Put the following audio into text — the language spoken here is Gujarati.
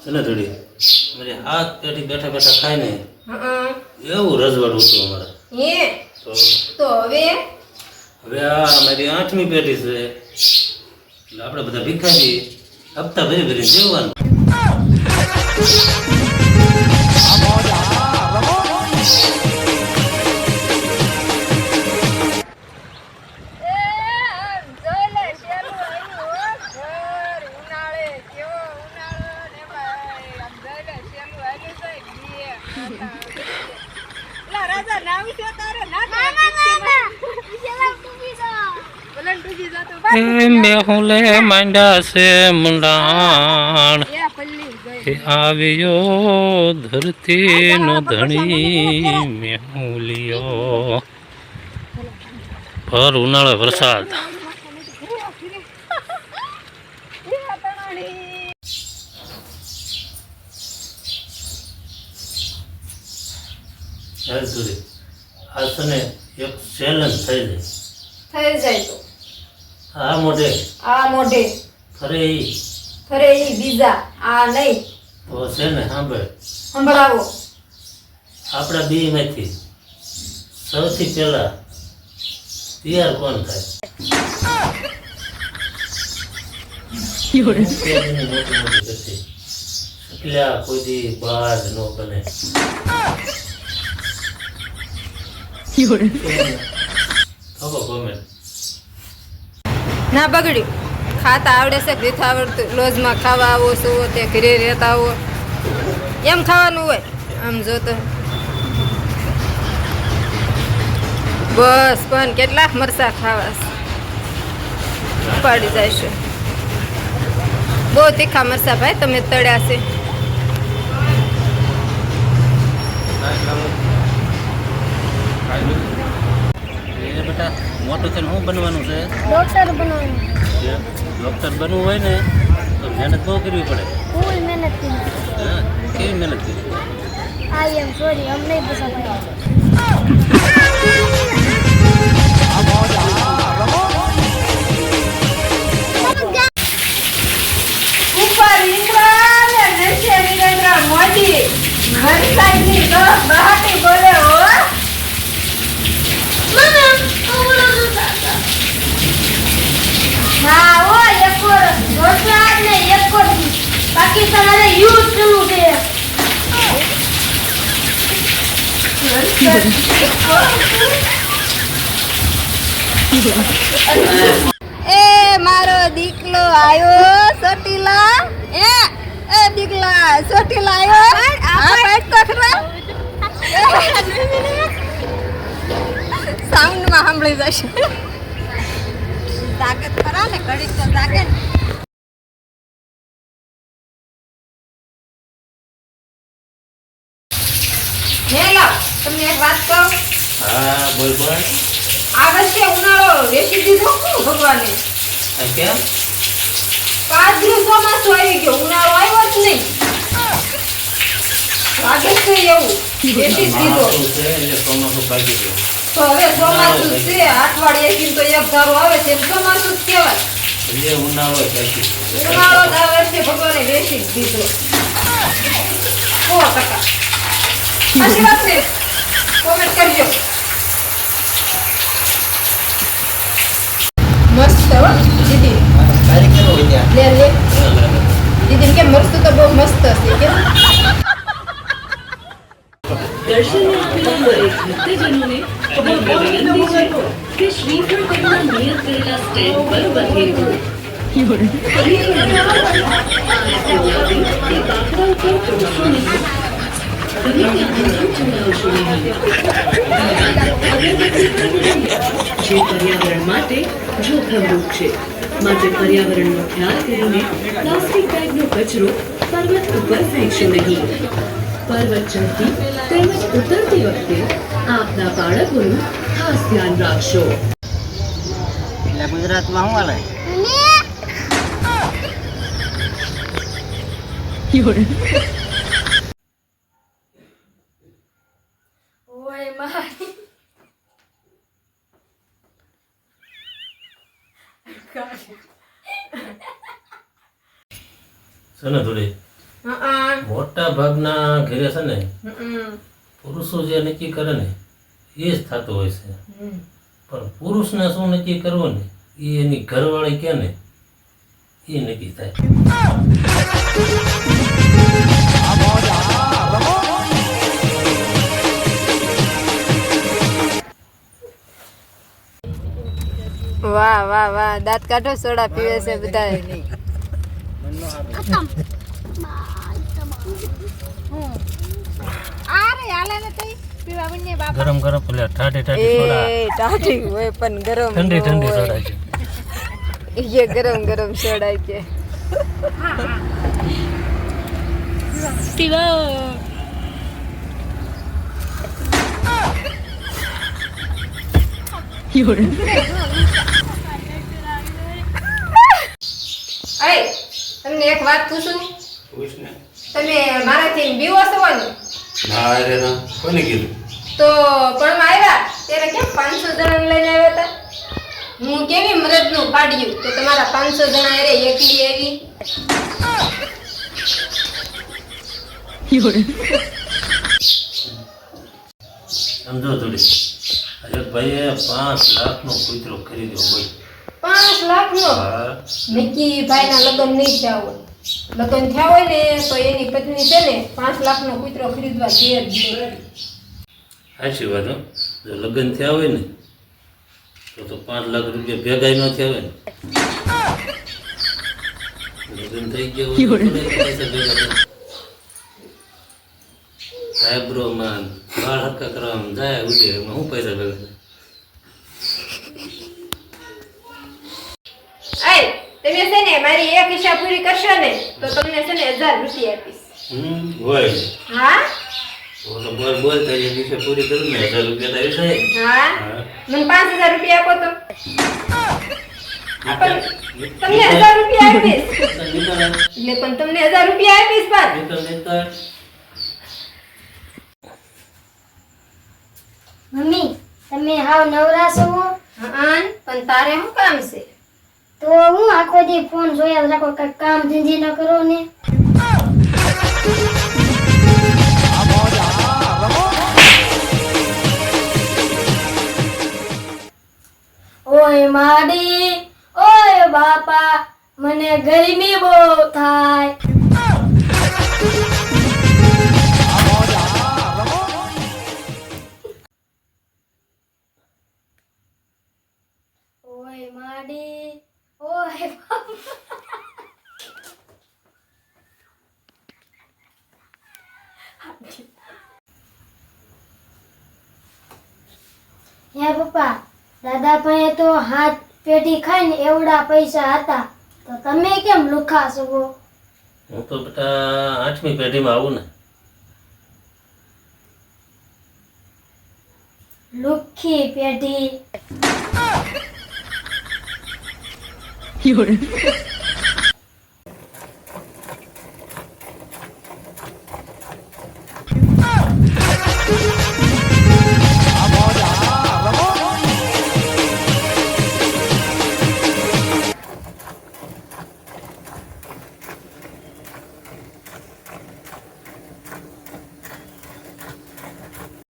એને થોડી મારે હાથ પેટી બેઠા બેઠા ખાય ને એવું રજવાડું હતું અમારે તો હવે આ મારી 8મી પેટી છે એટલે આપણે બધા ભીખાજી હપ્તા ભરી ભરી દેવાનું. મેહુલે માંડ્યા છે મુંડાણ આવ્યો ધરતી નો ધણી મેહુલિયો ભર ઉનાળે વરસાદ. આ છે ને એક ચેલેન્જ થઈ જાય તો આ મોઢે ફરે ઈ બીજા આ નહીં તો છે ને સંભળાવો. આપણા બે માંથી સૌથી પહેલા તૈયાર કોણ થાય? કોઈ દી બાજ નો બને. ના બગડ્યું. ખાતા આવડે છે કે નથી આવડતું? લોજમાં ખાવા આવો છો તે ઘરે રહેતા આવો એમ ખાવાનું હોય. આમ જોતો બસ પણ કેટલાક મરસા ખાવા ઉપાડી જાય છે. બહુ તીખા મરસા ભાઈ તમે તળ્યા છે. બેટા મોટું થઈને શું બનવાનું છે? ડોક્ટર બનવાનું. ડોક્ટર બનવું હોય ને તો મહેનત બહુ કરવી પડે. ફૂલ મહેનત કરી. હા, કેવી મહેનત કરી? આઈ એમ સોરી, હમ નહીં પૂછા પડે. ઉપર ઇન્દ્રા ને નીચે વિરેન્દ્ર મોદી વરસાદની તો બહાટી બોલે હો. ના ઓ એક ઓર વરસાદ ને એક ઓર પાકિસ્તાન અને યુદ્ધ ચાલુ છે. એ મારો દીકલો આયો સોટીલા. એ દીકલા સોટીલા આયો. આ પેટ તો ખરા સાઉન્ડ માં સાંભળી જશે. તાકાત ખરા ને ઘડી તો તાકાત. હેલો તમને એક વાત કહું. હા બોલ બોલ. આ વર્ષે ઉનાળો વેચી દીધો શું ભગવાને? કેમ? 5 દિવસ ચોમાસું આવી ગયો, ઉનાળો આવ્યો જ નહીં. લાગે છે એવું વેચી દીધો. ચોમાસું પાકી ગયું. તો હવે ચોમાસું છે, અઠવાડિયે તો એક ધારો આવે છે, ચોમાસું જ કહેવાય. ઉનાળો પાકી ઉનાળો જ આ વર્ષે ભગવાને વેચી જ દીધો 100%. સાચી વાત છે. કોમેન્ટ કરજો. મસ્ત હો દીદી. લે દીદી કેમ મસ્ત તો બહુ મસ્ત છે કેમ? दर्शन में आपेला दरेक ભક્તજનોને ખૂબ વિનંતી છે કે શ્રીફળ પરના નિયત કરેલા સ્ટેન્ડ પર વધેલું. જે પર્યાવરણ માટે જોખમરૂપ છે, માટે પર્યાવરણનો ખ્યાલ કરીને પ્લાસ્ટિક બેગનો કચરો પર્વત ઉપર ફેંકશો નહીં. પર્વત ચડતી તેમજ ઉતરતી વખતે આપના બાળકોનું ખાસ ધ્યાન રાખશો. ગુજરાતમાં શું હાલે? ઓય મારી છે ને થોડી મોટા ભાગના ઘરે છે ને હમ. પુરુષો જે નક્કી કરે ને એ જ થતું હોય છે. પણ પુરુષને શું નક્કી કરવું ને એ એની ઘરવાળી કે ને એ નક્કી થાય. વાહ વાહ વાહ, દાંત કાઢો, સોડા પીવે છે બધા. ગરમ ગરમ પેલા ઠાઠી ઠાઠી સોડા, એ ટાઢી હોય પણ ગરમ ઠંડી ન ઠંડી હોય. સોડા છે. એ ગરમ ગરમ સોડા કે અય તમને એક વાત પૂછું, તમે મારાથી બીવો છો ને? ના રે ના, કોને કીધું? તો પણ આવ્યા ત્યારે કેમ 500 જણા લઈને આવ્યા હતા? હું કેવી મરદનું કાઢ્યું તો તમારા 500 જણા અરે એકલી આવી. સમજો થોડી. અરે ભાઈએ 5 લાખનો કૂતરો ખરીદ્યો બોલ. 5 લાખનો? હા. નક્કી ભાઈના લગ્ન નહીં થયા હોય. લગ્ન થયા હોય ને તો એની પત્ની છે ને 5 લાખનો કૂતરો ખરીદવા તૈયાર જ છે. સાચી વાત હો. જો લગ્ન થયા હોય ને તો 5 લાખ રૂપિયા ભેગા ન થયા હોય ને. લગ્ન થઈ ગયા હોય તો પૈસા ભેગા થાય. આઈબ્રો માં વાળ હરકા કરવામાં જાય ઉડે એમાં શું પૈસા ભેગા થાય? અય તમે છે ને મારી એક ઈચ્છા પૂરી કરશો ને તો તમને છે ને 1000 રૂપિયા આપીશ. હોય હા તો બોલ બોલ તારી વિશે પૂરી કરું ને 1000 રૂપિયા તારી થાય. હા હા. મને 5000 રૂપિયા આપો તો પણ તમને 1000 રૂપિયા આપીશ. નીકળ એટલે પણ તમને 1000 રૂપિયા આપીશ પણ નીકળ નીકળ. મમ્મી તમે હાવ નવરા છો? હા પણ તારે શું કામ છે? તો હું આખો દી ફોન જોયા રાખો, કઈ કામ ધંધી ન કરો ને. ઓય માડી, ઓય બાપા, મને ગરમી બહુ થાય. ઓય માડી, ઓય બાપા. હે પપ્પા, દાદા પાસે તો હાથ પેટી ખાઈને એવડા પૈસા હતા, તો તમે કેમ લુખા છો? હું તો બેટા 8મી પેઢીમાં આવું ને. લુખી પેટી.